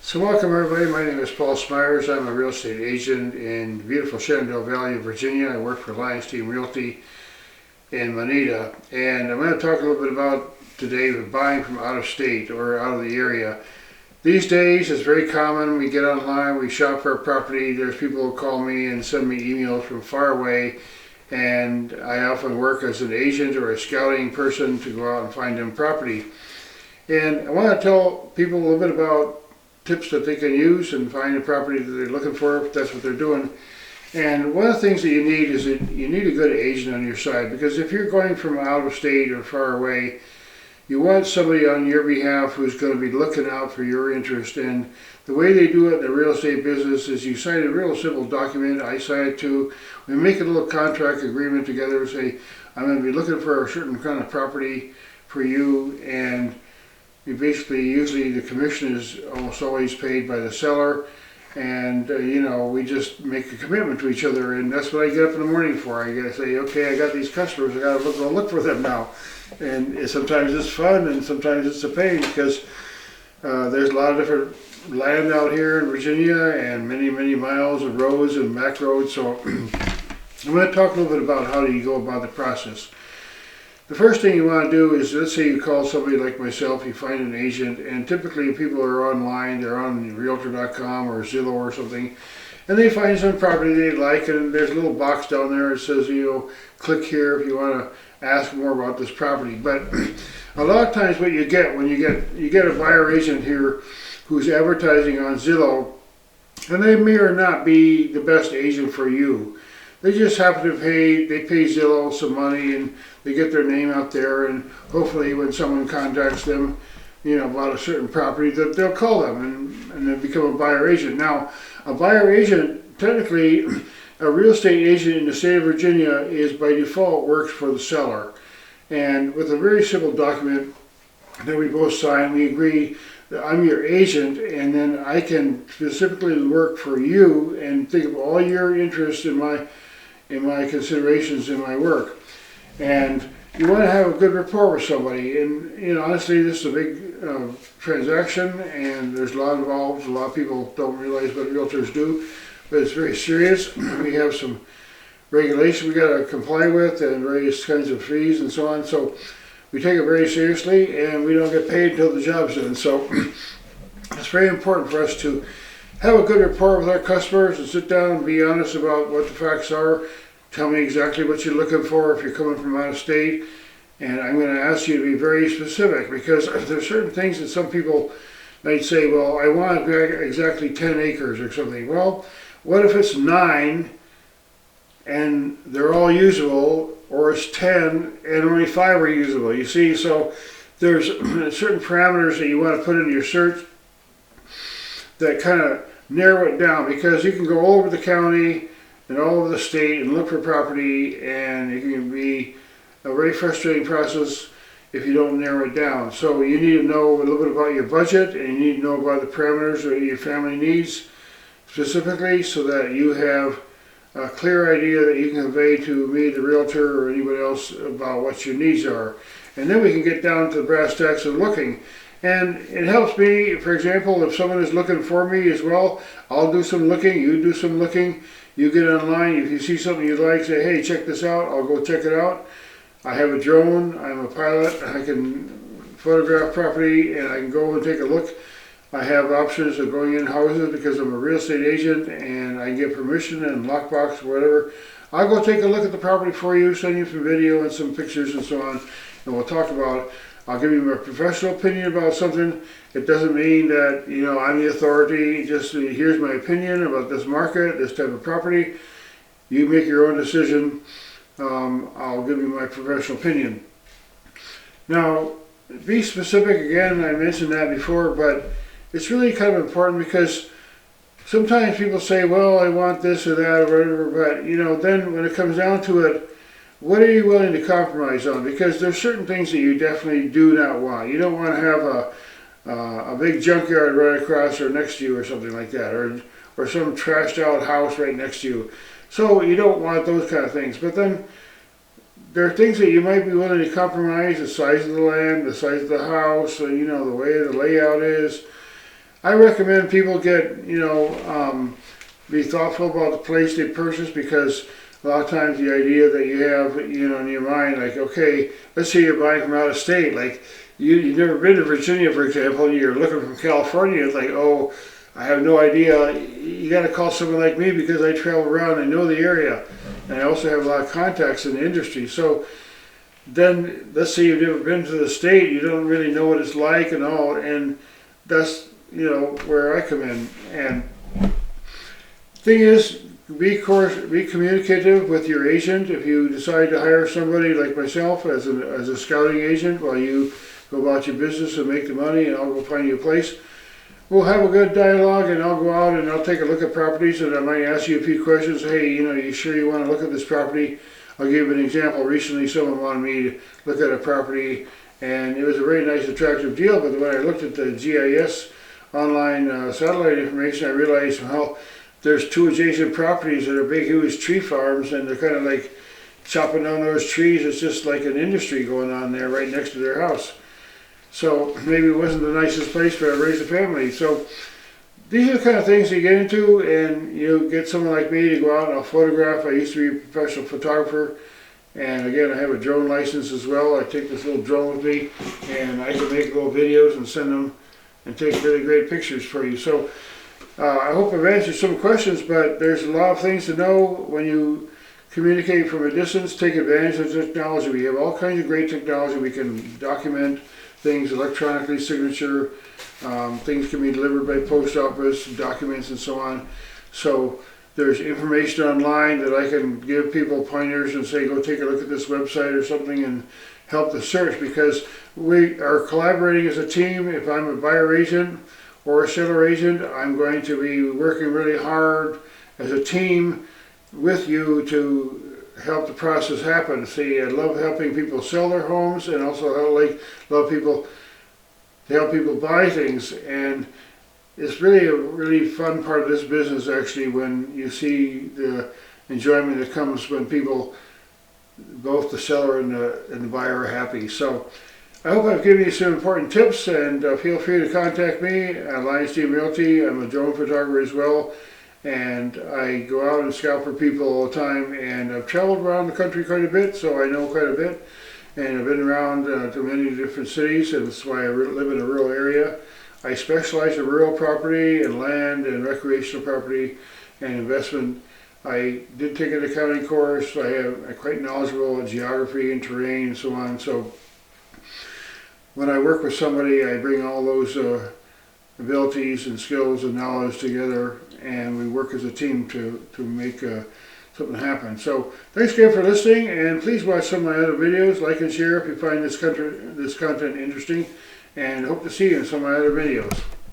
So welcome everybody, my name is Paul Smyers. I'm a real estate agent in beautiful Shenandoah Valley, Virginia. I work for Lions Team Realty in Manita, and I'm going to talk a little bit about today with buying from out of state or out of the area. These days it's very common, we get online, we shop for a property, there's people who call me and send me emails from far away, and I often work as an agent or a scouting person to go out and find them property. And I want to tell people a little bit about tips that they can use and find a property that they're looking for, if that's what they're doing. And one of the things that you need is that you need a good agent on your side, because if you're going from out of state or far away, you want somebody on your behalf who's going to be looking out for your interest. And the way they do it in the real estate business is you sign a real simple document. I sign it too. We make a little contract agreement together and say, I'm going to be looking for a certain kind of property for you, and you basically, usually the commission is almost always paid by the seller, and we just make a commitment to each other, and that's what I get up in the morning for. I gotta say, okay, I got these customers, I gotta go look for them now. And sometimes it's fun and sometimes it's a pain, because there's a lot of different land out here in Virginia and many miles of roads and back roads. So I'm going to talk a little bit about how do you go about the process. The first thing you want to do is, let's say you call somebody like myself, you find an agent, and typically people are online, they're on realtor.com or Zillow or something, and they find some property they like, and there's a little box down there that says, click here if you want to ask more about this property. But a lot of times what you get when you get a buyer agent here who's advertising on Zillow, and they may or not be the best agent for you. They just happen to pay Zillow some money, and they get their name out there, and hopefully when someone contacts them, about a certain property, that they'll call them and then become a buyer agent. Now, a buyer agent, technically, a real estate agent in the state of Virginia is by default works for the seller. And with a very simple document that we both sign, we agree that I'm your agent, and then I can specifically work for you and think of all your interests in my considerations in my work. And you want to have a good rapport with somebody. And honestly, this is a big transaction, and there's a lot involved. A lot of people don't realize what realtors do, but it's very serious. We have some regulations we got to comply with, and various kinds of fees and so on. So we take it very seriously, and we don't get paid until the job's done. So it's very important for us to have a good rapport with our customers and sit down and be honest about what the facts are. Tell me exactly what you're looking for if you're coming from out of state. And I'm going to ask you to be very specific, because there's certain things that some people might say, well, I want exactly 10 acres or something. Well, what if it's 9 and they're all usable, or it's 10 and only 5 are usable? You see, so there's certain parameters that you want to put into your search that kind of narrow it down, because you can go all over the county and all over the state and look for property, and it can be a very frustrating process if you don't narrow it down. So you need to know a little bit about your budget, and you need to know about the parameters that your family needs specifically, so that you have a clear idea that you can convey to me, the realtor, or anybody else about what your needs are. And then we can get down to the brass tacks of looking. And it helps me, for example, if someone is looking for me as well, I'll do some looking, you do some looking. You get online, if you see something you like, say, hey, check this out, I'll go check it out. I have a drone, I'm a pilot, I can photograph property, and I can go and take a look. I have options of going in houses because I'm a real estate agent, and I get permission and lockbox or whatever. I'll go take a look at the property for you, send you some video and some pictures and so on, and we'll talk about it. I'll give you my professional opinion about something. It doesn't mean that, I'm the authority. Just here's my opinion about this market, this type of property. You make your own decision. I'll give you my professional opinion. Now, be specific again. I mentioned that before, but it's really kind of important, because sometimes people say, well, I want this or that or whatever, but then when it comes down to it, what are you willing to compromise on? Because there's certain things that you definitely do not want. You don't want to have a big junkyard right across or next to you or something like that, or some trashed out house right next to you. So you don't want those kind of things. But then there are things that you might be willing to compromise: the size of the land, the size of the house, the way the layout is. I recommend people get, be thoughtful about the place they purchase, because a lot of times the idea that you have, in your mind, like, okay, let's say you're buying from out of state, like you've never been to Virginia, for example, and you're looking from California, it's like, oh, I have no idea. You got to call someone like me because I travel around, I know the area, and I also have a lot of contacts in the industry. So then, let's say you've never been to the state, you don't really know what it's like and all, and that's where I come in. And thing is, be communicative with your agent. If you decide to hire somebody like myself as a scouting agent while you go about your business and make the money, and I'll go find you a place, we'll have a good dialogue, and I'll go out and I'll take a look at properties, and I might ask you a few questions. Hey, you sure you want to look at this property? I'll give you an example. Recently, someone wanted me to look at a property, and it was a very nice, attractive deal, but when I looked at the GIS online satellite information, I realized, well, there's 2 adjacent properties that are big, huge tree farms, and they're kind of like chopping down those trees. It's just like an industry going on there right next to their house. So maybe it wasn't the nicest place to raise a family. So these are the kind of things you get into, and you get someone like me to go out and I'll photograph. I used to be a professional photographer, and again, I have a drone license as well. I take this little drone with me, and I can make little videos and send them and take really great pictures for you. So I hope I've answered some questions, but there's a lot of things to know when you communicate from a distance. Take advantage of technology. We have all kinds of great technology. We can document things electronically, signature, things can be delivered by post office, documents and so on. So there's information online that I can give people pointers and say, go take a look at this website or something and help the search, because we are collaborating as a team. If I'm a buyer agent or a seller agent, I'm going to be working really hard as a team with you to help the process happen. See, I love helping people sell their homes, and also love people to help people buy things. And it's really a really fun part of this business, actually, when you see the enjoyment that comes when people, both the seller and the buyer, are happy. So I hope I've given you some important tips, and feel free to contact me at Lions Team Realty. I'm a drone photographer as well, and I go out and scout for people all the time, and I've traveled around the country quite a bit, so I know quite a bit, and I've been around to many different cities, and that's why I live in a rural area. I specialize in rural property and land and recreational property and investment. I did take an accounting course. I'm quite knowledgeable in geography and terrain and so on. So when I work with somebody, I bring all those abilities and skills and knowledge together, and we work as a team to make something happen. So thanks again for listening, and please watch some of my other videos, like and share if you find this content interesting, and hope to see you in some of my other videos.